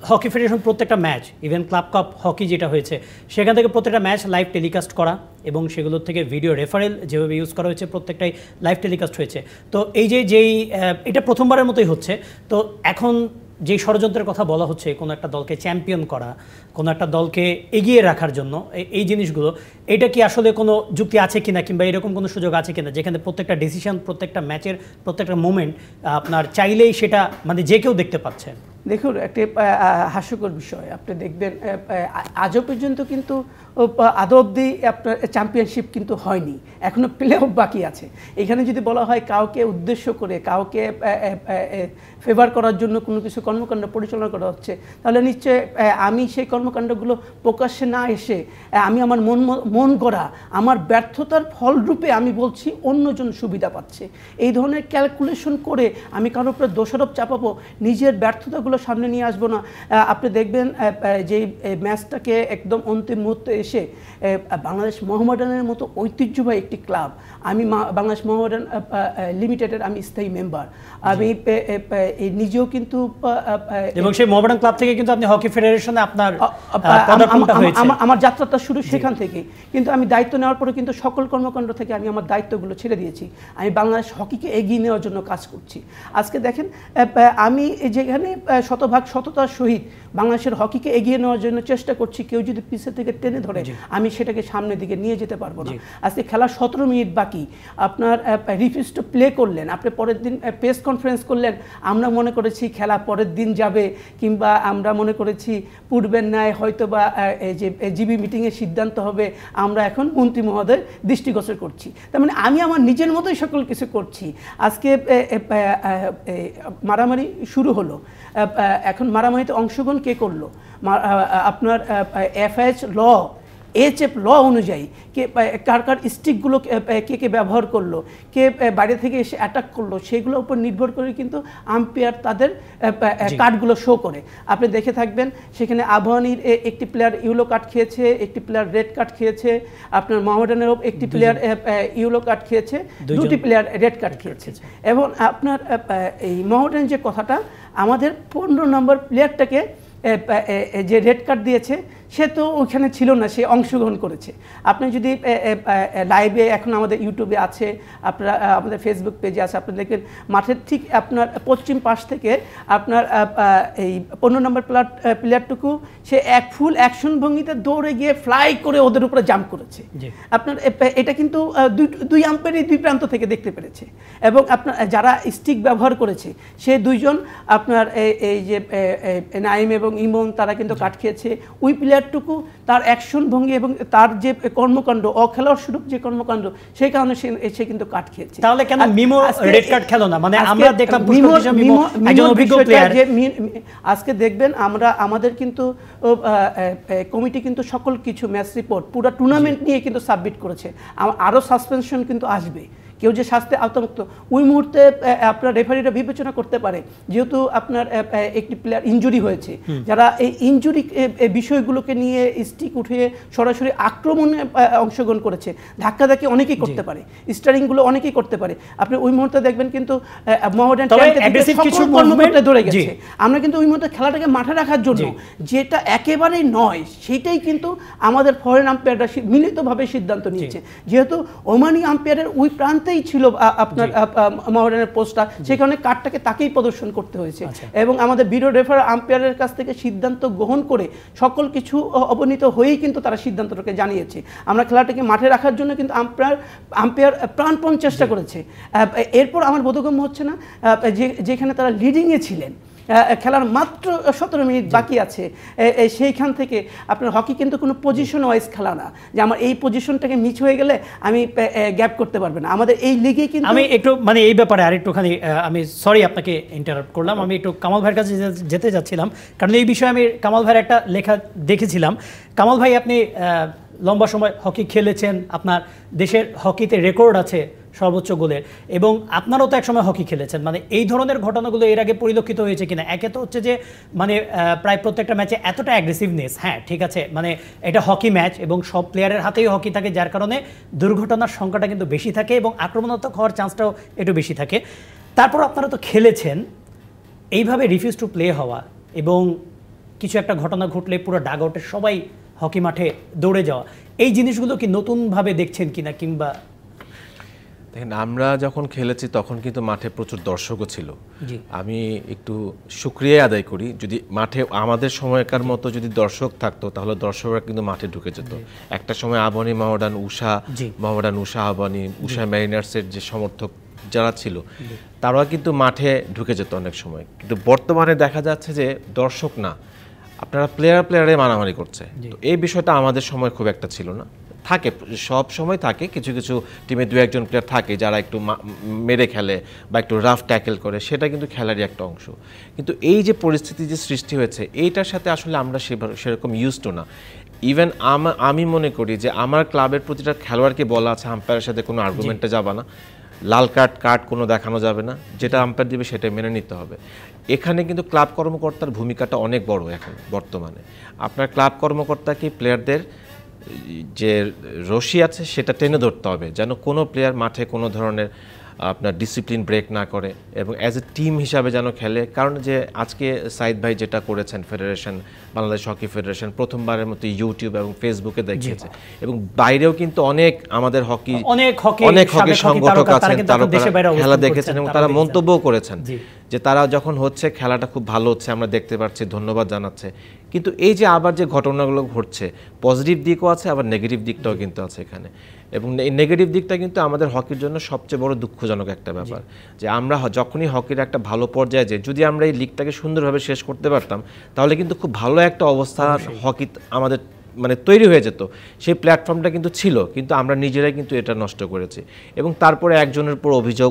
হকি ফেডারেশন প্রত্যেকটা match, even club cup hockey যেটা হয়েছে সেখান থেকে প্রত্যেকটা ম্যাচ লাইভ টেলিকাস্ট করা এবং সেগুলোর থেকে ভিডিও রেফারেল যেভাবে ইউজ করা হয়েছে প্রত্যেকটাই লাইভ টেলিকাস্ট হয়েছে। তো এই যেই এটা প্রথমবারের মতোই হচ্ছে। তো এখন যেই ষড়যন্ত্রের কথা বলা হচ্ছে কোনো একটা দলকে চ্যাম্পিয়ন করা, কোনো একটা দলকে এগিয়ে রাখার জন্য, এই জিনিসগুলো, এটা কি আসলে কোনো যুক্তি আছে কিনা কিংবা এরকম কোনো সুযোগ আছে কিনা যেখানে প্রত্যেকটা ডিসিশন, প্রত্যেকটা ম্যাচের প্রত্যেকটা মোমেন্ট আপনার চাইলেই সেটা মানে যে কেউ দেখতে পাচ্ছেন? দেখুন, একটি হাস্যকর বিষয় আপনি দেখবেন আজও পর্যন্ত কিন্তু আদৌ অবধি আপনার চ্যাম্পিয়নশিপ কিন্তু হয়নি, এখনও প্লে অফ বাকি আছে। এখানে যদি বলা হয় কাউকে উদ্দেশ্য করে কাউকে ফেভার করার জন্য কোনো কিছু কর্মকাণ্ড পরিচালনা করা হচ্ছে, তাহলে নিশ্চয় আমি সেই কর্মকাণ্ডগুলো প্রকাশ্যে না এসে আমি আমার মন গড়া আমার ব্যর্থতার ফলরূপে আমি বলছি অন্যজন সুবিধা পাচ্ছে, এই ধরনের ক্যালকুলেশন করে আমি কারোর উপরে দোষারোপ চাপাবো, নিজের ব্যর্থতাগুলো সামনে নিয়ে আসবো না। আপনি দেখবেন যে ম্যাচটাকে একদম অন্তিম মুহূর্তে এসে বাংলাদেশ মোহামেডানের মতো ঐতিহ্যবাহী একটি ক্লাব, আমি বাংলাদেশ মোহামেডান লিমিটেডের আমি স্থায়ী মেম্বার, আমি নিজেও কিন্তু এবং সেই মোহামেডান ক্লাব থেকে কিন্তু আপনি হকি ফেডারেশনে আপনার আমার যাত্রাটা শুরু সেখান থেকে। কিন্তু আমি দায়িত্ব নেওয়ার পরে কিন্তু সকল কর্মকাণ্ড থেকে আমি আমার দায়িত্বগুলো ছেড়ে দিয়েছি। আমি বাংলাদেশ হকিকে এগিয়ে নেওয়ার জন্য কাজ করছি। আজকে দেখেন আমি যেখানে শতভাগ সততার সহিত বাংলাদেশের হকিকে এগিয়ে নেওয়ার জন্য চেষ্টা করছি, কেউ যদি পিছে থেকে টেনে ধরে আমি সেটাকে সামনের দিকে নিয়ে যেতে পারবো না। আজকে খেলা 17 মিনিট বাকি, আপনার রিফিউজ টু প্লে করলেন, আপনি পরের দিন প্রেস কনফারেন্স করলেন, আমরা মনে করেছি খেলা পরের দিন যাবে, কিংবা আমরা মনে করেছি পূর্বের ন্যায় হয়তো বা যে জিবি মিটিংয়ের সিদ্ধান্ত হবে, আমরা এখন মন্ত্রী মহোদয়ের দৃষ্টিগোচর করছি। তার মানে আমি আমার নিজের মতোই সকল কিছু করছি। আজকে মারামারি শুরু হলো, এখন মারামারিতে অংশগ্রহণ কে করলো? আপনার এফআইএচ ল, এইচএফ ল অনুযায়ী কার স্টিকগুলো কে ব্যবহার করলো, কে বাইরে থেকে এসে অ্যাটাক করলো, সেগুলোর উপর নির্ভর করে কিন্তু আম্পায়ার তাদের কার্ডগুলো শো করে। আপনি দেখে থাকবেন সেখানে আবাহনীর একটি প্লেয়ার ইয়েলো কার্ড খেয়েছে, একটি প্লেয়ার রেড কার্ড খেয়েছে, আপনার মোহামেডানেরও একটি প্লেয়ার ইয়েলো কার্ড খেয়েছে, দুটি প্লেয়ার রেড কার্ড খেয়েছে। এবং আপনার এই মোহামেডান যে কথাটা, আমাদের 15 নম্বর প্লেয়ারটাকে যে রেড কার্ড দিয়েছে সে তো ওইখানে ছিল না, সে অংশগ্রহণ করেছে। আপনি যদি লাইভে এখন আমাদের ইউটিউবে আছে, আপনারা আমাদের ফেসবুক পেজে আছে, আপনি দেখবেন মাঠের ঠিক আপনার পশ্চিম পাশ থেকে আপনার এই 15 নম্বর প্লেয়ারটুকু সে এক ফুল অ্যাকশন ভঙ্গিতে দৌড়ে গিয়ে ফ্লাই করে ওদের উপরে জাম্প করেছে। আপনার এটা কিন্তু দুই আম্পায়ারই দুই প্রান্ত থেকে দেখতে পেরেছে। এবং আপনার যারা স্টিক ব্যবহার করেছে সে দুইজন আপনার এই যে নাইম এবং ইমন, তারা কিন্তু কাট খেয়েছে। ওই প্লেয়ারটুকু তার অ্যাকশন ভঙ্গি এবং তার যে কর্মকাণ্ড, অখেলার স্বরূপ যে কর্মকাণ্ড, সেই কারণে সে কিন্তু কাট খেয়েছে। তাহলে কেন মিমো রেড কার্ড খেলো না? মানে আমরা দেখলাম আজকে দেখবেন আমরা আমাদের কিন্তু কমিটি কিন্তু সকল কিছু ম্যাচ রিপোর্ট পুরো টুর্নামেন্ট নিয়ে কিন্তু সাবমিট করেছে। আরও সাসপেনশন কিন্তু আসবে, কেউ যে শাস্তি আওতামুক্ত ওই মুহূর্তে আপনার রেফারিরা বিবেচনা করতে পারে, যেহেতু আপনার একটি প্লেয়ার ইনজুরি হয়েছে, যারা এই ইনজুরি বিষয়গুলোকে নিয়ে স্টিক উঠিয়ে সরাসরি আক্রমণে অংশগ্রহণ করেছে, ধাক্কাধাক্কি অনেকেই করতে পারে, স্টারিংগুলো অনেকেই করতে পারে। আপনি ওই মুহূর্তে দেখবেন কিন্তু মোহামেডান ধরে গেছে। আমরা কিন্তু ওই মুহূর্তে খেলাটাকে মাঠে রাখার জন্য যেটা একেবারেই নয়, সেটাই কিন্তু আমাদের ফরেন আম্পায়াররা মিলিতভাবে সিদ্ধান্ত নিয়েছে। যেহেতু ওমানি আম্পায়ারের ওই প্রান্তে ছিল আপনার মোহামেডানের পোস্টটা, সেখানে কার্ডটাকে তাকেই প্রদর্শন করতে হয়েছে। এবং আমাদের ভিডিও রেফার আম্পায়ারের কাছ থেকে সিদ্ধান্ত গ্রহণ করে সকল কিছু অবনীত হয়েই কিন্তু তারা সিদ্ধান্তটাকে জানিয়েছে। আমরা খেলাটাকে মাঠে রাখার জন্য কিন্তু আম্পায়ার প্রাণপণ চেষ্টা করেছে। এরপর আমার বোধগম্য হচ্ছে না যেখানে তারা লিডিংয়ে ছিলেন খেলার মাত্র 17 মিনিট বাকি আছে, সেইখান থেকে আপনার হকি কিন্তু কোনো পজিশন ওয়াইজ খেলা না, যে আমার এই পজিশনটাকে মিস হয়ে গেলে আমি গ্যাপ করতে পারবো না। আমাদের এই লিগে কিন্তু আমি একটু মানে এই ব্যাপারে আরেকটুখানি আমি সরি আপনাকে ইন্টারাপ্ট করলাম, আমি একটু কামাল ভাইয়ের কাছে যেতে যাচ্ছিলাম, কারণ এই বিষয়ে আমি কামাল ভাইয়ের একটা লেখা দেখেছিলাম। কামাল ভাই, আপনি লম্বা সময় হকি খেলেছেন, আপনার দেশের হকিতে রেকর্ড আছে সর্বোচ্চ গোলের, এবং আপনারাও তো একসময় হকি খেলেছেন, মানে এই ধরনের ঘটনাগুলো এর আগে পরিলক্ষিত হয়েছে কিনা? একে তো হচ্ছে যে মানে প্রায় প্রত্যেকটা ম্যাচে এতটা অ্যাগ্রেসিভনেস, হ্যাঁ ঠিক আছে, মানে এটা হকি ম্যাচ এবং সব প্লেয়ারের হাতেই হকি থাকে, যার কারণে দুর্ঘটনার সংখ্যাটা কিন্তু বেশি থাকে এবং আক্রমণাত্মক হওয়ার চান্সটাও একটু বেশি থাকে। তারপর আপনারা তো খেলেছেন, এইভাবে রিফিউজ টু প্লে হওয়া এবং কিছু একটা ঘটনা ঘটলে পুরো ডাগ আউটের সবাই হকি মাঠে দৌড়ে যাওয়া, এই জিনিসগুলো কি নতুনভাবে দেখছেন কিনা? কিংবা দেখেন, আমরা যখন খেলেছি তখন কিন্তু মাঠে প্রচুর দর্শকও ছিল। আমি একটু শুকরিয়া আদায় করি, যদি মাঠে আমাদের সময়কার মতো যদি দর্শক থাকতো তাহলে দর্শকরা কিন্তু মাঠে ঢুকে যেত। একটা সময় আবাহনী মহামেডান উষা আবাহনী উষা ম্যারিনার্সের যে সমর্থক যারা ছিল তারাও কিন্তু মাঠে ঢুকে যেত অনেক সময়। কিন্তু বর্তমানে দেখা যাচ্ছে যে দর্শক না, আপনারা প্লেয়ারে মারামারি করছে। তো এই বিষয়টা আমাদের সময় খুব একটা ছিল না। থাকে, সব সময় থাকে, কিছু কিছু টিমে 2-1 প্লেয়ার থাকে যারা একটু মেরে খেলে বা একটু রাফ ট্যাকেল করে, সেটা কিন্তু খেলারই একটা অংশ। কিন্তু এই যে পরিস্থিতি যে সৃষ্টি হয়েছে, এইটার সাথে আসলে আমরা সেরকম ইউজড না। ইভেন আমি মনে করি যে আমার ক্লাবের প্রতিটা খেলোয়াড়কে বলা আছে আম্পায়ারের সাথে কোনো আর্গুমেন্টে যাবে না, লাল কার্ড কোনো দেখানো যাবে না, যেটা আম্পায়ার দিবে সেটা মেনে নিতে হবে। এখানে কিন্তু ক্লাব কর্মকর্তার ভূমিকাটা অনেক বড় এখন বর্তমানে। আপনার ক্লাব কর্মকর্তাকে প্লেয়ারদের যে রশি আছে সেটা টেনে ধরতে হবে, যেন কোনো প্লেয়ার মাঠে কোনো ধরনের আপনার ডিসিপ্লিন ব্রেক না করে এবং অ্যাজ এ টিম হিসাবে যেন খেলে। কারণ যে আজকে সাইদ ভাই যেটা করেছেন, ফেডারেশন, বাংলাদেশ হকি ফেডারেশন প্রথমবারের মতো ইউটিউব এবং ফেসবুকে দেখিয়েছে, এবং বাইরেও কিন্তু অনেক আমাদের অনেক হকি সংগঠক আছেন, তারা খেলা দেখেছেন এবং তারা মন্তব্যও করেছেন যে তারা যখন হচ্ছে খেলাটা খুব ভালো হচ্ছে, আমরা দেখতে পাচ্ছি, ধন্যবাদ জানাচ্ছে। কিন্তু এই যে আবার যে ঘটনাগুলো ঘটছে, পজিটিভ দিকও আছে আবার নেগেটিভ দিকটাও কিন্তু আছে এখানে, এবং এই নেগেটিভ দিকটা কিন্তু আমাদের হকির জন্য সবচেয়ে বড় দুঃখজনক একটা ব্যাপার, যে আমরা যখনই হকির একটা ভালো পর্যায়ে যাই, যদি আমরা এই লিগটাকে সুন্দরভাবে শেষ করতে পারতাম তাহলে কিন্তু খুব ভালো একটা অবস্থা হকি আমাদের মানে তৈরি হয়ে যেত। সেই প্ল্যাটফর্মটা কিন্তু ছিল, কিন্তু আমরা নিজেরাই কিন্তু এটা নষ্ট করেছি। এবং তারপরে একজনের উপর অভিযোগ,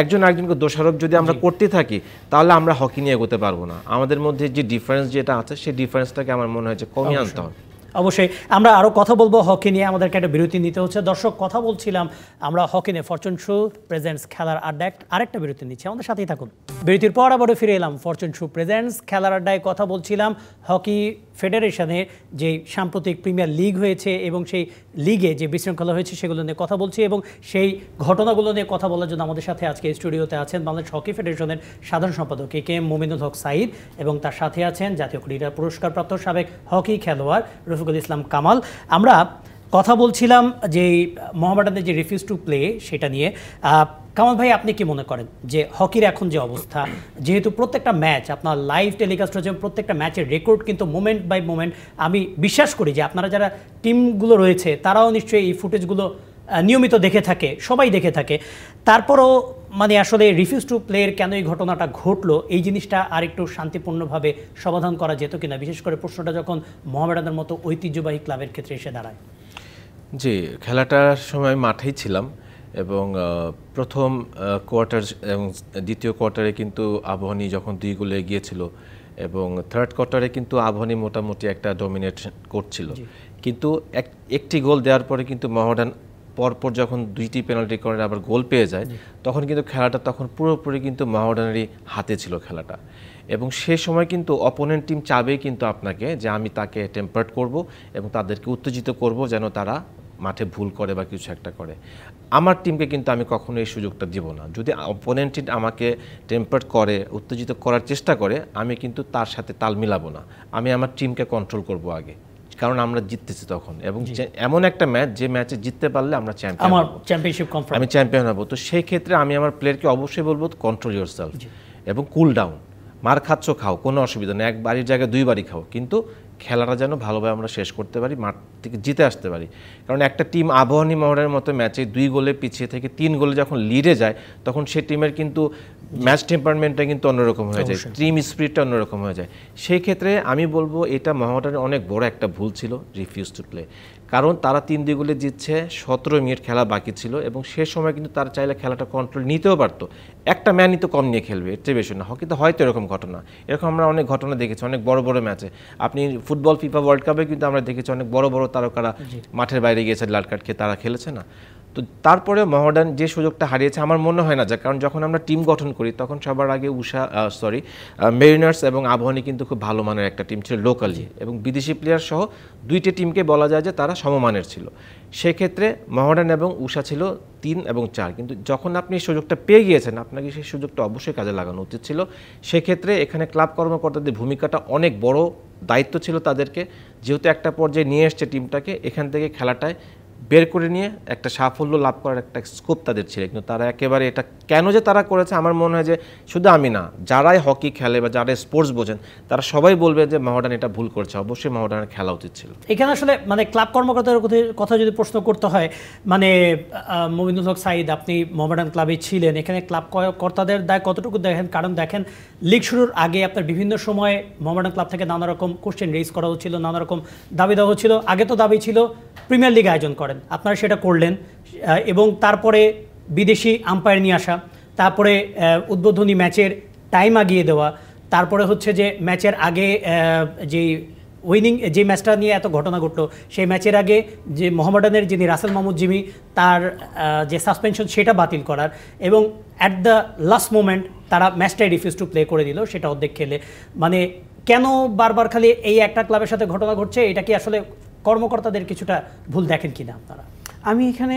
একজন আরেকজনকে দোষারোপ যদি আমরা করতে থাকি তাহলে আমরা হকি নিয়ে এগোতে পারবো না। আমাদের মধ্যে যে ডিফারেন্স যেটা আছে সেই ডিফারেন্সটাকে আমার মনে হয় যে কমিয়ে আনতে হবে। অবশ্যই আমরা আরও কথা বলবো হকি নিয়ে, আমাদেরকে একটা বিরতি নিতে হচ্ছে। দর্শক, কথা বলছিলাম আমরা হকি নিয়ে, ফরচুন শু প্রেজেন্টস খেলার আড্ডা, আরেকটা বিরতি নিচ্ছি, আমাদের সাথেই থাকুন। বিরতির পর আবারও ফিরে এলাম ফরচুন শু প্রেজেন্টস খেলার আড্ডায়। কথা বলছিলাম হকি ফেডারেশনের যে সাম্প্রতিক প্রিমিয়ার লিগ হয়েছে এবং সেই লিগে যে বিশৃঙ্খলা হয়েছে সেগুলো নিয়ে কথা বলছি, এবং সেই ঘটনাগুলো নিয়ে কথা বলার জন্য আমাদের সাথে আজকে স্টুডিওতে আছেন বাংলাদেশ হকি ফেডারেশনের সাধারণ সম্পাদক কে এম মোমিনুল হক সাঈদ, এবং তার সাথে আছেন জাতীয় ক্রীড়া পুরস্কারপ্রাপ্ত সাবেক হকি খেলোয়াড় রফিকুল ইসলাম কামাল। আমরা কথা বলছিলাম যে মোহামেডানের যে রিফিউজ টু প্লে সেটা নিয়ে। কামাল ভাই, আপনি কি মনে করেন যে হকির এখন যে অবস্থা, যেহেতু প্রত্যেকটা ম্যাচ আপনার লাইভ টেলিকাস্ট হচ্ছে, প্রত্যেকটা ম্যাচের রেকর্ড কিন্তু মোমেন্ট বাই মোমেন্ট, আমি বিশ্বাস করি যে আপনারা যারা টিমগুলো রয়েছে তারাও নিশ্চয়ই এই ফুটেজগুলো নিয়মিত দেখে থাকে, সবাই দেখে থাকে, তারপরও মানে আসলে রিফিউজ টু প্লের কেন এই ঘটনাটা ঘটলো, এই জিনিসটা আরেকটু শান্তিপূর্ণভাবে সমাধান করা যেত কিনা, বিশেষ করে প্রশ্নটা যখন মোহামেডানের মতো ঐতিহ্যবাহী ক্লাবের ক্ষেত্রে এসে দাঁড়ায়। জি, খেলাটার সময় মাঠেই ছিলাম, এবং প্রথম কোয়ার্টার এবং দ্বিতীয় কোয়ার্টারে কিন্তু আবাহনী যখন 2 গোলে এগিয়েছিল, এবং থার্ড কোয়ার্টারে কিন্তু আবাহনী মোটামুটি একটা ডমিনেট করছিল, কিন্তু একটি গোল দেওয়ার পরে কিন্তু মোহামেডান পরপর যখন 2টি পেনাল্টি করে আবার গোল পেয়ে যায়, তখন কিন্তু খেলাটা তখন পুরোপুরি কিন্তু মোহামেডানেরই হাতে ছিল খেলাটা। এবং সে সময় কিন্তু অপোনেন্ট টিম চাবেই কিন্তু আপনাকে যে আমি তাকে টেম্পার্ড করব এবং তাদেরকে উত্তেজিত করব যেন তারা মাঠে ভুল করে বা কিছু একটা করে। আমার টিমকে কিন্তু আমি কখনো এই সুযোগটা দিব না। যদি অপোনেন্ট টিম আমাকে টেম্পার্ড করে, উত্তেজিত করার চেষ্টা করে, আমি কিন্তু তার সাথে তাল মিলাবো না, আমি আমার টিমকে কন্ট্রোল করব আগে, কারণ আমরা জিততেছি তখন, এবং এমন একটা ম্যাচ যে ম্যাচে জিততে পারলে আমরা আমি চ্যাম্পিয়ন হব। তো সেই ক্ষেত্রে আমি আমার প্লেয়ারকে অবশ্যই বলবো কন্ট্রোল ইয়োরসেলফ এবং কুল ডাউন। মার খাচ্ছ খাও, কোনো অসুবিধা নেই, এক বাড়ির জায়গায় 2 বাড়ি খাও, কিন্তু খেলাটা যেন ভালোভাবে আমরা শেষ করতে পারি, মাঠ থেকে জিতে আসতে পারি। কারণ একটা টিম আবাহনী মহড়ার মতো ম্যাচে 2 গোলে পিছিয়ে থেকে 3 গোলে যখন লিডে যায়, তখন সেই টিমের কিন্তু ম্যাচ টেম্পারমেন্টটা কিন্তু অন্যরকম হয়ে যায়, টিম স্পিরিটটা অন্যরকম হয়ে যায়। সেই ক্ষেত্রে আমি বলবো এটা মোহামেডানের অনেক বড় একটা ভুল ছিল, রিফিউজ টু প্লে। কারণ তারা 3 গোলে জিতছে, 17 মিনিট খেলা বাকি ছিল এবং সে সময় কিন্তু তারা চাইলে খেলাটা কন্ট্রোল নিতেও পারতো। একটা ম্যানই তো কম নিয়ে খেলবে, এর চেয়ে বেশি না। হকিতে হয়তো এরকম ঘটনা, এরকম আমরা অনেক ঘটনা দেখেছি, অনেক বড় বড় ম্যাচে। আপনি ফুটবল ফিফা ওয়ার্ল্ড কাপে কিন্তু আমরা দেখেছি অনেক বড় বড় তারকারা মাঠের বাইরে গিয়েছে, লাল কার্ড খেয়ে তারা খেলেছে না। তো তারপরে মোহামেডান যে সুযোগটা হারিয়েছে আমার মনে হয় না, যে কারণ যখন আমরা টিম গঠন করি তখন সবার আগে মেরিনার্স এবং আবাহনী কিন্তু খুব ভালো মানের একটা টিম ছিল লোকালি, এবং বিদেশি প্লেয়ার সহ 2টি টিমকে বলা যায় যে তারা সমমানের ছিল। সেক্ষেত্রে মোহামেডান এবং উষা ছিল 3 এবং 4, কিন্তু যখন আপনি সুযোগটা পেয়ে গিয়েছেন আপনাকে সেই সুযোগটা অবশ্যই কাজে লাগানো উচিত ছিল। সেক্ষেত্রে এখানে ক্লাব কর্মকর্তাদের ভূমিকাটা অনেক বড়, দায়িত্ব ছিল তাদেরকে, যেহেতু একটা পর্যায়ে নিয়ে এসছে টিমটাকে, এখান থেকে খেলাটায় বের করে নিয়ে একটা সাফল্য লাভ করার একটা স্কোপ তাদের ছিল। কিন্তু তারা একেবারে এটা কেন যে তারা করেছে আমার মনে হয় যে শুধু আমি না, যারাই হকি খেলে বা যারা স্পোর্টস বোঝেন তারা সবাই বলবে যে মোহামেডান এটা ভুল করছে। অবশ্যই মোহামেডানের খেলা উচিত ছিল। এখানে আসলে মানে ক্লাব কর্মকর্তার কথা যদি প্রশ্ন করতে হয়, মানে মমিনুল হক সাঈদ, আপনি মোহামেডান ক্লাবে ছিলেন, এখানে ক্লাব কর্তাদের দায় কতটুকু দেখেন? কারণ দেখেন লিগ শুরুর আগে আপনার বিভিন্ন সময় মোহামেডান ক্লাব থেকে নানা রকম কোশ্চেন রেজ করা হচ্ছিল, নানা রকম দাবি দেওয়া হচ্ছিল। আগে তো দাবি ছিল প্রিমিয়ার লিগ আয়োজন করেন, আপনারা সেটা করলেন, এবং তারপরে বিদেশি আম্পায়ার নিয়ে আসা, তারপরে উদ্বোধনী ম্যাচের টাইম আগিয়ে দেওয়া, তারপরে হচ্ছে যে ম্যাচের আগে যে ম্যাচটা নিয়ে এত ঘটনা ঘটলো সেই ম্যাচের আগে যে মোহামেডানের যিনি রাসেল মাহমুদ জিমি তার যে সাসপেনশন সেটা বাতিল করার, এবং অ্যাট দ্য লাস্ট মোমেন্ট তারা ম্যাচটাই রিফিউজ টু প্লে করে দিল, সেটা অর্ধেক খেলে। মানে কেন বারবার খালি এই একটা ক্লাবের সাথে ঘটনা ঘটছে? এটা কি আসলে কর্মকর্তাদের কিছুটা ভুল দেখেন কিনা আপনারা? আমি এখানে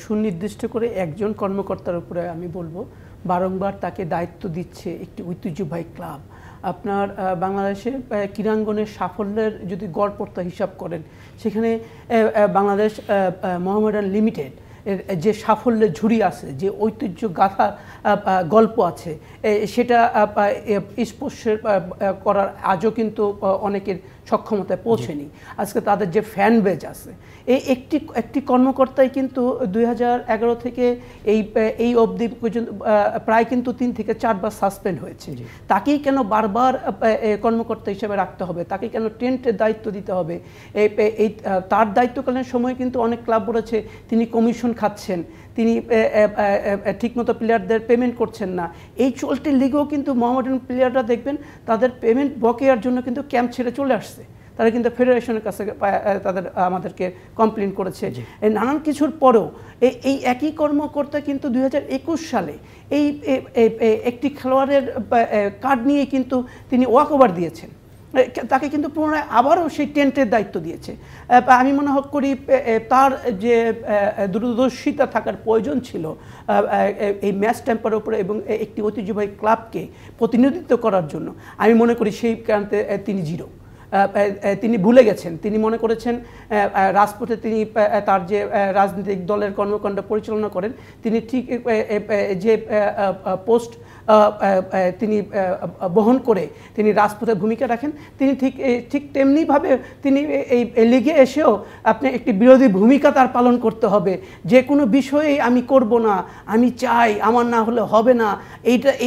সুনির্দিষ্ট করে একজন কর্মকর্তার উপরে আমি বলবো, বারংবার তাকে দায়িত্ব দিচ্ছে একটি ঐতিহ্যবাহী ক্লাব। আপনার বাংলাদেশে ক্রীড়াঙ্গনের সাফল্যের যদি গড়পড়তা হিসাব করেন, সেখানে বাংলাদেশ মোহামেডান লিমিটেড এর যে সাফল্যের ঝুড়ি আছে, যে ঐতিহ্য গাথার গল্প আছে, সেটা স্পর্শের করার আজও কিন্তু অনেকের সক্ষমতায় পৌঁছেনি। আজকে তাদের যে ফ্যান বেজ আছে, এই একটি কর্মকর্তাই কিন্তু 2011 থেকে এই অবধি পর্যন্ত প্রায় কিন্তু 3 থেকে 4 বার সাসপেন্ড হয়েছে। তাকেই কেন বারবার কর্মকর্তা হিসেবে রাখতে হবে? তাকে কেন টেন্টের দায়িত্ব দিতে হবে? এই তার দায়িত্বকালীন সময় কিন্তু অনেক ক্লাব রয়েছে তিনি কমিশন খাচ্ছেন, তিনি ঠিকমতো প্লেয়ারদের পেমেন্ট করছেন না। এই চলতি লিগেও কিন্তু মোহামেডান প্লেয়াররা দেখবেন তাদের পেমেন্ট বকেয়ার জন্য কিন্তু ক্যাম্প ছেড়ে চলে আসছে। তারা কিন্তু ফেডারেশনের কাছে আমাদেরকে কমপ্লেন করেছে। এই নানান কিছুর পরেও এই একই কর্মকর্তা কিন্তু 2021 সালে এই একটি খেলোয়াড়ের কার্ড নিয়ে কিন্তু তিনি ওয়াক ওভার দিয়েছেন। তাকে কিন্তু পুনরায় আবারও সেই টেন্টের দায়িত্ব দিয়েছে। আমি মনে করি তার যে দূরদর্শিতা থাকার প্রয়োজন ছিল এই ম্যাচ টেম্পারের উপরে এবং একটি ঐতিহ্যবাহী ক্লাবকে প্রতিনিধিত্ব করার জন্য, আমি মনে করি সেই প্রান্তে তিনি জিরো। তিনি ভুলে গেছেন, তিনি মনে করেছেন রাজপথে তিনি তার যে রাজনৈতিক দলের কর্মকাণ্ড পরিচালনা করেন, তিনি ঠিক যে পোস্ট তিনি বহন করে তিনি রাজপথে ভূমিকা রাখেন, তিনি ঠিক তেমনিভাবে তিনি এই লিগে এসেও আপনি একটি বিরোধী ভূমিকা তার পালন করতে হবে। যে কোনো বিষয়েই আমি করব না, আমি চাই, আমার না হলে হবে না,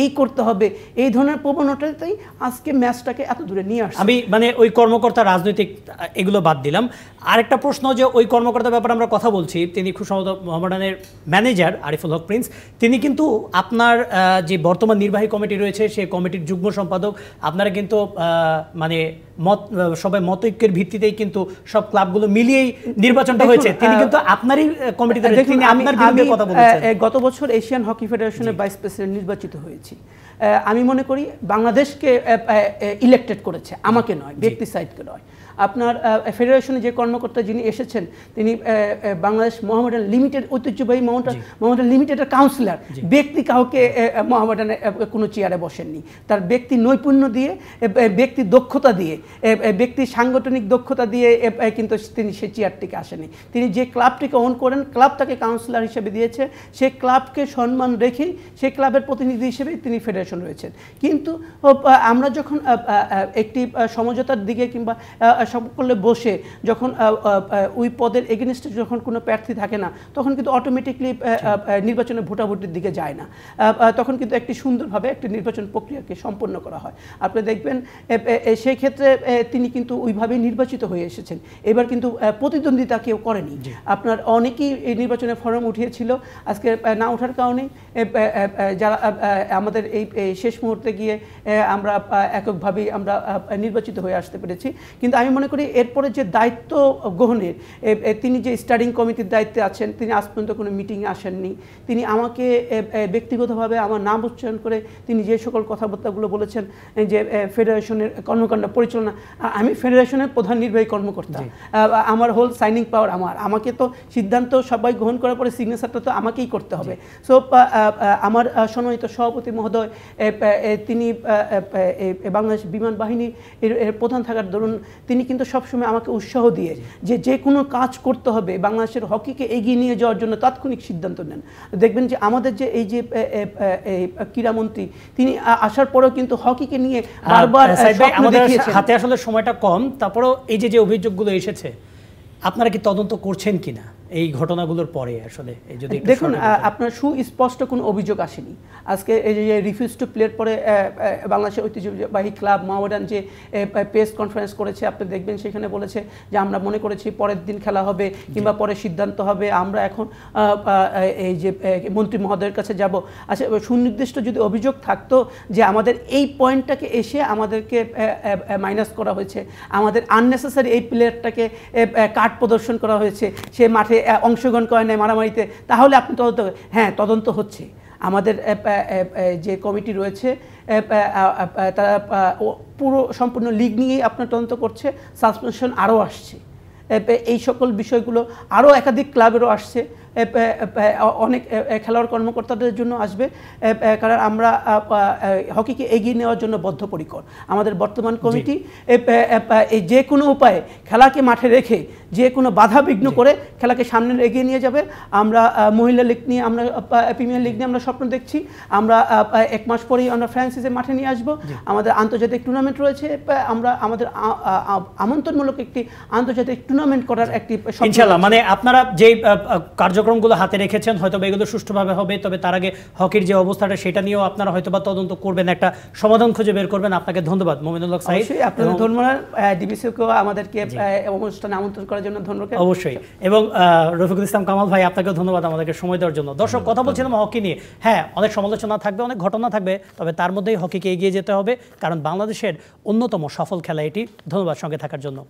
এই করতে হবে, এই ধরনের প্রবণতাতেই আজকে ম্যাচটাকে এত দূরে নিয়ে আসছে। আমি মানে ওই কর্মকর্তা রাজনৈতিক এগুলো বাদ দিলাম, আরেকটা প্রশ্ন যে ওই কর্মকর্তার ব্যাপারে আমরা কথা বলছি, তিনি খুব সম্ভবত মোহামেডানের ম্যানেজার আরিফুল হক প্রিন্স, তিনি কিন্তু আপনার যে বর্তমান নির্বাহী কমিটি রয়েছে সেই কমিটির যুগ্ম সম্পাদক। আপনারা কিন্তু মানে সবাই মতৈক্যের ভিত্তিতেই কিন্তু সব ক্লাবগুলো মিলিয়েই নির্বাচনটা হয়েছে, তিনি কিন্তু আপনারই কমিটিতে আপনার বিরুদ্ধে কথা বলেছেন। গত বছর এশিয়ান হকি ফেডারেশনের ভাইস প্রেসিডেন্ট নির্বাচিত হয়েছি। আমি মনে করি বাংলাদেশকে ইলেক্টেড করেছে, আমাকে নয়, ব্যক্তি সাইডকে নয়। আপনার ফেডারেশনে যে কর্মকর্তা যিনি এসেছেন তিনি বাংলাদেশ মোহামেডান লিমিটেড ঐতিহ্যবাহী মোহামেডান লিমিটেডের কাউন্সিলর, ব্যক্তি কাউকে মোহামেডানে কোনো চেয়ারে বসেননি। তার ব্যক্তি নৈপুণ্য দিয়ে, ব্যক্তি দক্ষতা দিয়ে, ব্যক্তি সাংগঠনিক দক্ষতা দিয়ে কিন্তু তিনি সেই চেয়ারটিকে আসেনি। তিনি যে ক্লাবটিকে ওন করেন, ক্লাব তাকে কাউন্সিলর হিসেবে দিয়েছে, সেই ক্লাবকে সম্মান রেখেই সেই ক্লাবের প্রতিনিধি হিসেবে তিনি ফেডারেশন রয়েছেন। কিন্তু আমরা যখন একটি সমঝোতার দিকে কিংবা সকলে বসে যখন ওই পদের এগেনস্টে যখন কোনো প্রার্থী থাকে না, তখন কিন্তু অটোমেটিকলি নির্বাচনে ভোটাভুটির দিকে যায় না। তখন কিন্তু একটি সুন্দরভাবে একটি নির্বাচন প্রক্রিয়াকে সম্পন্ন করা হয়। আপনি দেখবেন সেই ক্ষেত্রে তিনি কিন্তু ওইভাবেই নির্বাচিত হয়ে এসেছেন। এবার কিন্তু প্রতিদ্বন্দ্বিতা কেউ করেনি। আপনার অনেকেই এই নির্বাচনে ফর্ম উঠিয়েছিল, আজকে না ওঠার কারণে যারা আমাদের এই শেষ মুহূর্তে গিয়ে আমরা এককভাবেই আমরা নির্বাচিত হয়ে আসতে পেরেছি। কিন্তু আমি মনে করি এরপরে যে দায়িত্ব গ্রহণের, তিনি যে স্টাডিং কমিটির দায়িত্বে আছেন, তিনি আজ পর্যন্ত কোনো মিটিংয়ে আসেননি। তিনি আমাকে ব্যক্তিগতভাবে আমার নাম উচ্চারণ করে তিনি যে সকল কথাবার্তাগুলো বলেছেন যে ফেডারেশনের কর্মকাণ্ড পরিচালনা, আমি ফেডারেশনের প্রধান নির্বাহী কর্মকর্তা, আমার হোল সাইনিং পাওয়ার আমার, তো সিদ্ধান্ত সবাই গ্রহণ করার পরে সিগনেচারটা তো আমাকেই করতে হবে। সো আমার সম্মানিত সভাপতি মহোদয় তিনি বাংলাদেশ বিমান বাহিনী এর প্রধান থাকার দরুন তিনি কিন্তু সবসময় আমাকে উৎসাহ দিয়ে যে কোনো কাজ করতে হবে, বাংলাদেশের হকিকে এগিয়ে নিয়ে যাওয়ার জন্য তাৎক্ষণিক সিদ্ধান্ত নেন। দেখবেন যে আমাদের যে এই যে ক্রীড়ামন্ত্রী তিনি আসার পরেও কিন্তু হকিকে নিয়ে বারবার আমাদের হাতে আসলে সময়টা কম, তারপরেও এই যে অভিযোগগুলো এসেছে আপনারা কি তদন্ত করছেন কিনা এই ঘটনাগুলোর পরে? আসলে যদি দেখুন, আপনার সুস্পষ্ট কোনো অভিযোগ আসেনি। আজকে এই যে রিফিউজ টু প্লের পরে বাংলাদেশের ঐতিহ্যবাহী ক্লাব মোহামেডান যে প্রেস কনফারেন্স করেছে, আপনি দেখবেন সেখানে বলেছে যে আমরা মনে করেছি পরের দিন খেলা হবে কিংবা পরে সিদ্ধান্ত হবে, আমরা এখন এই যে মন্ত্রী মহোদয়ের কাছে যাব। আচ্ছা, সুনির্দিষ্ট যদি অভিযোগ থাকতো যে আমাদের এই পয়েন্টটাকে এসে আমাদেরকে মাইনাস করা হয়েছে, আমাদের আননেসেসারি এই প্লেয়ারটাকে কার্ড প্রদর্শন করা হয়েছে, সে মাঠে অংশগ্রহণ করে নেয় মারামারিতে, তাহলে আপনি তদন্ত, হ্যাঁ তদন্ত হচ্ছে। আমাদের যে কমিটি রয়েছে তারা পুরো সম্পূর্ণ লিগ নিয়েই আপনার তদন্ত করছে। সাসপেনশন আরও আসছে, এই সকল বিষয়গুলো আরও একাধিক ক্লাবেরও আসছে, অনেক খেলোয়াড় কর্মকর্তাদের জন্য আসবে, কারণ আমরা হকিকে এগিয়ে নেওয়ার জন্য বদ্ধপরিকর। আমাদের বর্তমান কমিটি এই যে কোনো উপায়ে খেলাকে মাঠে রেখে যে কোনো বাধা বিঘ্ন করে খেলাকে সামনে এগিয়ে নিয়ে যাবে। আমরা মহিলা লীগ নিয়ে, আমরা প্রিমিয়ার লীগ নিয়ে আমরা স্বপ্ন দেখছি। আমরা 1 মাস পরেই আমরা ফ্রান্সিসে মাঠে নিয়ে আসবো। আমাদের আন্তর্জাতিক টুর্নামেন্ট রয়েছে, আমরা আমাদের আমন্ত্রণমূলক একটি আন্তর্জাতিক টুর্নামেন্ট করার একটি ইনশাআল্লাহ, মানে আপনারা যে কার্যক্রমগুলো হাতে রেখেছেন হয়তো এগুলো সুষ্ঠুভাবে হবে, তবে তার আগে হকির যে অবস্থাটা সেটা নিয়েও আপনারা হয়তো বা তদন্ত করবেন, একটা সমাধান খুঁজে বের করবেন। আপনাকে ধন্যবাদ মোমিনুল হক সাঈদ। আপনাদের ধন্যবাদ ডিবিসিকেও আমাদেরকে অনুষ্ঠানে আমন্ত্রণ করার জন্য ধন্যবাদ। অবশ্যই, এবং রফিকুল ইসলাম কামাল ভাই আপনাকেও ধন্যবাদ আমাদেরকে সময় দেওয়ার জন্য। দর্শক, কথা বলছিলাম হকি নিয়ে। হ্যাঁ, অনেক সমালোচনা থাকবে, অনেক ঘটনা থাকবে, তবে তার মধ্যেই হকিকে এগিয়ে যেতে হবে, কারণ বাংলাদেশের অন্যতম সফল খেলা এটি। ধন্যবাদ সঙ্গে থাকার জন্য।